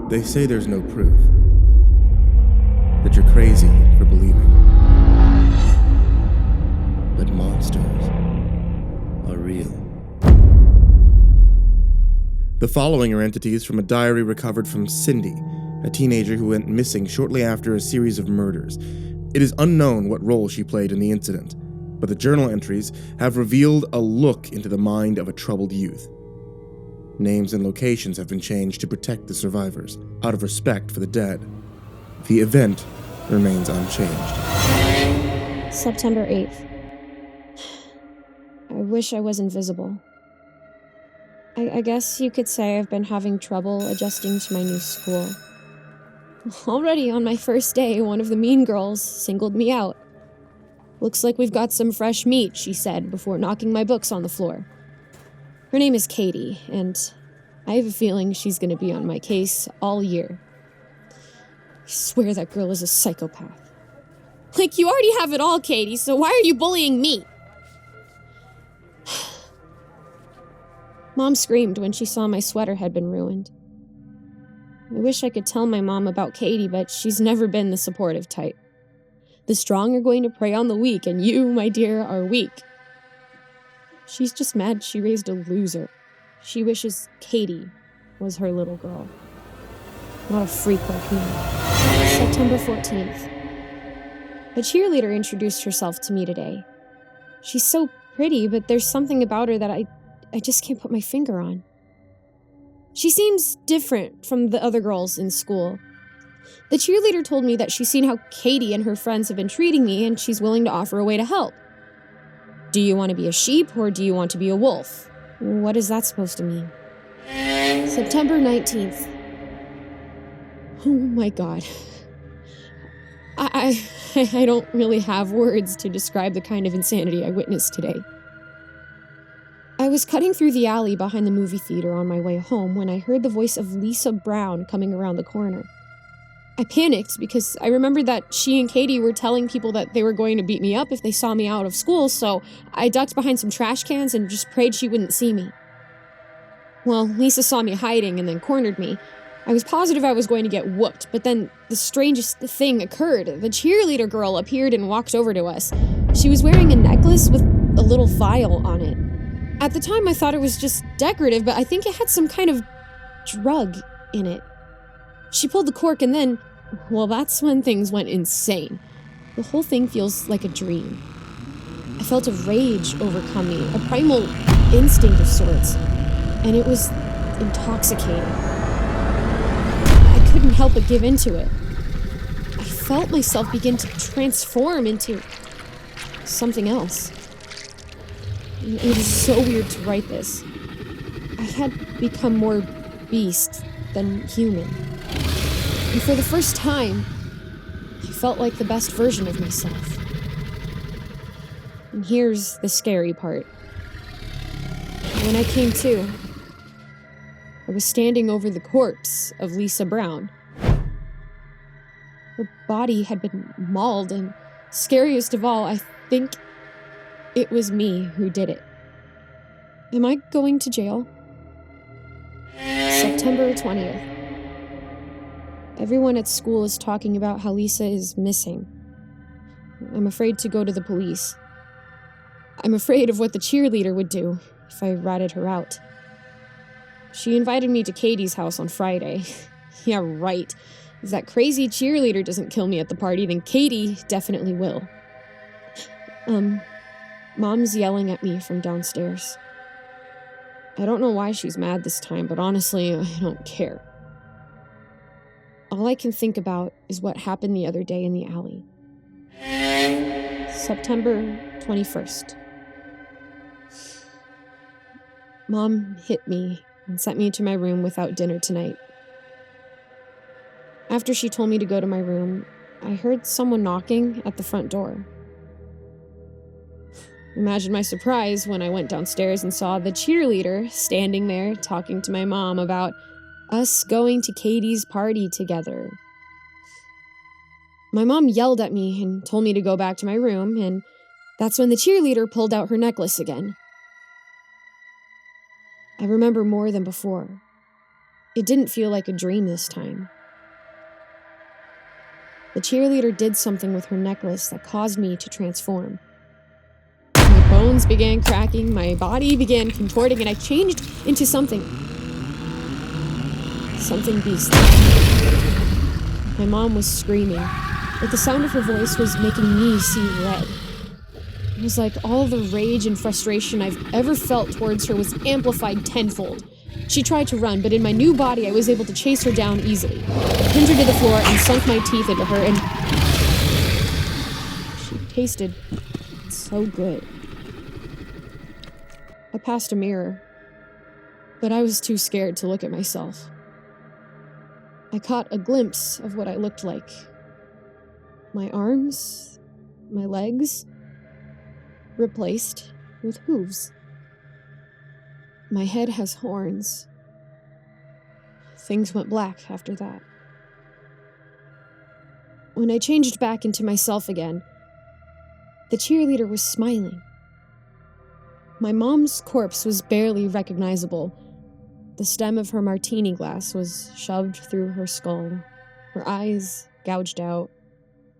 They say there's no proof, that you're crazy for believing. But monsters are real. The following are entities from a diary recovered from Cindy, a teenager who went missing shortly after a series of murders. It is unknown what role she played in the incident, but the journal entries have revealed a look into the mind of a troubled youth. Names and locations have been changed to protect the survivors, out of respect for the dead. The event remains unchanged. September 8th. I wish I was invisible. I guess you could say I've been having trouble adjusting to my new school. Already on my first day, one of the mean girls singled me out. "Looks like we've got some fresh meat," she said before knocking my books on the floor. Her name is Katie, and I have a feeling she's going to be on my case all year. I swear that girl is a psychopath. Like, you already have it all, Katie, so why are you bullying me? Mom screamed when she saw my sweater had been ruined. I wish I could tell my mom about Katie, but she's never been the supportive type. The strong are going to prey on the weak, and you, my dear, are weak. She's just mad she raised a loser. She wishes Katie was her little girl, not a freak like me. September 14th. A cheerleader introduced herself to me today. She's so pretty, but there's something about her that I just can't put my finger on. She seems different from the other girls in school. The cheerleader told me that she's seen how Katie and her friends have been treating me, and she's willing to offer a way to help. Do you want to be a sheep, or do you want to be a wolf? What is that supposed to mean? September 19th. Oh my god. I don't really have words to describe the kind of insanity I witnessed today. I was cutting through the alley behind the movie theater on my way home when I heard the voice of Lisa Brown coming around the corner. I panicked because I remembered that she and Katie were telling people that they were going to beat me up if they saw me out of school, so I ducked behind some trash cans and just prayed she wouldn't see me. Well, Lisa saw me hiding and then cornered me. I was positive I was going to get whooped, but then the strangest thing occurred. The cheerleader girl appeared and walked over to us. She was wearing a necklace with a little vial on it. At the time, I thought it was just decorative, but I think it had some kind of drug in it. She pulled the cork and then, well, that's when things went insane. The whole thing feels like a dream. I felt a rage overcome me, a primal instinct of sorts, and it was intoxicating. I couldn't help but give into it. I felt myself begin to transform into something else. It is so weird to write this. I had become more beast than human. And for the first time, I felt like the best version of myself. And here's the scary part. When I came to, I was standing over the corpse of Lisa Brown. Her body had been mauled, and scariest of all, I think it was me who did it. Am I going to jail? September 20th. Everyone at school is talking about how Lisa is missing. I'm afraid to go to the police. I'm afraid of what the cheerleader would do if I ratted her out. She invited me to Katie's house on Friday. Yeah, right. If that crazy cheerleader doesn't kill me at the party, then Katie definitely will. Mom's yelling at me from downstairs. I don't know why she's mad this time, but honestly, I don't care. All I can think about is what happened the other day in the alley. September 21st. Mom hit me and sent me to my room without dinner tonight. After she told me to go to my room, I heard someone knocking at the front door. Imagine my surprise when I went downstairs and saw the cheerleader standing there talking to my mom about us going to Katie's party together. My mom yelled at me and told me to go back to my room, and that's when the cheerleader pulled out her necklace again. I remember more than before. It didn't feel like a dream this time. The cheerleader did something with her necklace that caused me to transform. My bones began cracking, my body began contorting, and I changed into something beastly. My mom was screaming, but the sound of her voice was making me see red. It was like all the rage and frustration I've ever felt towards her was amplified tenfold. She tried to run, but in my new body, I was able to chase her down easily. I pinned her to the floor and sunk my teeth into her, and she tasted so good. I passed a mirror, but I was too scared to look at myself. I caught a glimpse of what I looked like. My arms, my legs, replaced with hooves. My head has horns. Things went black after that. When I changed back into myself again, the cheerleader was smiling. My mom's corpse was barely recognizable. The stem of her martini glass was shoved through her skull, her eyes gouged out,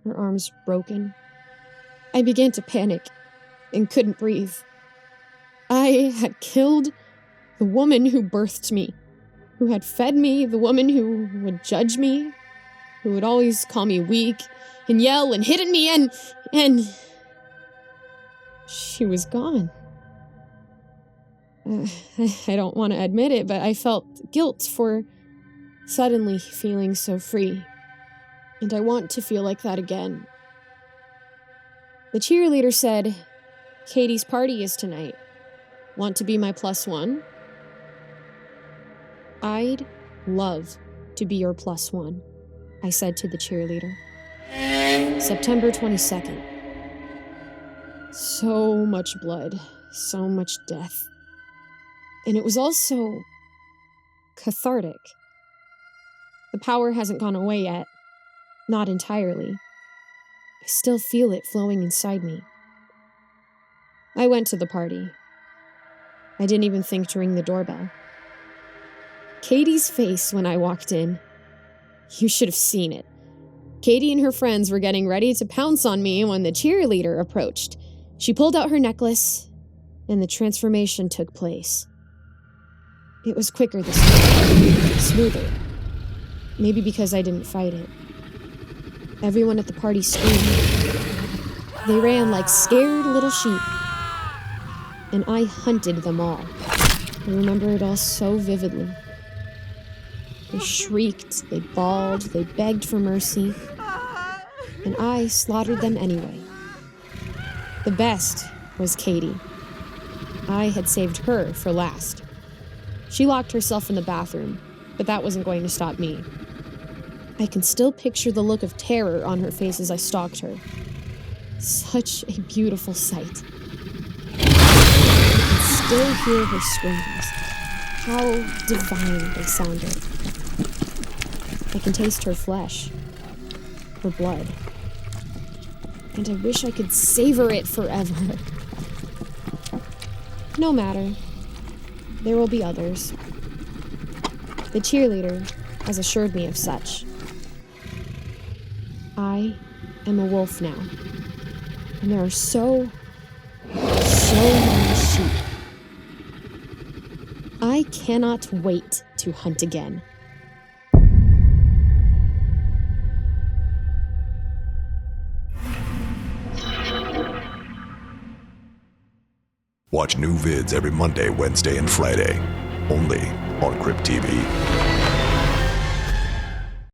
her arms broken. I began to panic and couldn't breathe. I had killed the woman who birthed me, who had fed me, the woman who would judge me, who would always call me weak and yell and hit at me, and she was gone. I don't want to admit it, but I felt guilt for suddenly feeling so free, and I want to feel like that again. The cheerleader said, "Katie's party is tonight. Want to be my +1? I'd love to be your +1, I said to the cheerleader. September 22nd. So much blood, so much death. And it was also cathartic. The power hasn't gone away yet. Not entirely. I still feel it flowing inside me. I went to the party. I didn't even think to ring the doorbell. Katie's face when I walked in. You should have seen it. Katie and her friends were getting ready to pounce on me when the cheerleader approached. She pulled out her necklace, and the transformation took place. It was quicker this time, smoother. Maybe because I didn't fight it. Everyone at the party screamed. They ran like scared little sheep. And I hunted them all. I remember it all so vividly. They shrieked, they bawled, they begged for mercy. And I slaughtered them anyway. The best was Katie. I had saved her for last. She locked herself in the bathroom, but that wasn't going to stop me. I can still picture the look of terror on her face as I stalked her. Such a beautiful sight. I can still hear her screams. How divine they sounded. I can taste her flesh, her blood. And I wish I could savor it forever. No matter. There will be others. The cheerleader has assured me of such. I am a wolf now. And there are so many sheep. I cannot wait to hunt again. Watch new vids every Monday, Wednesday, and Friday, only on Crypt TV.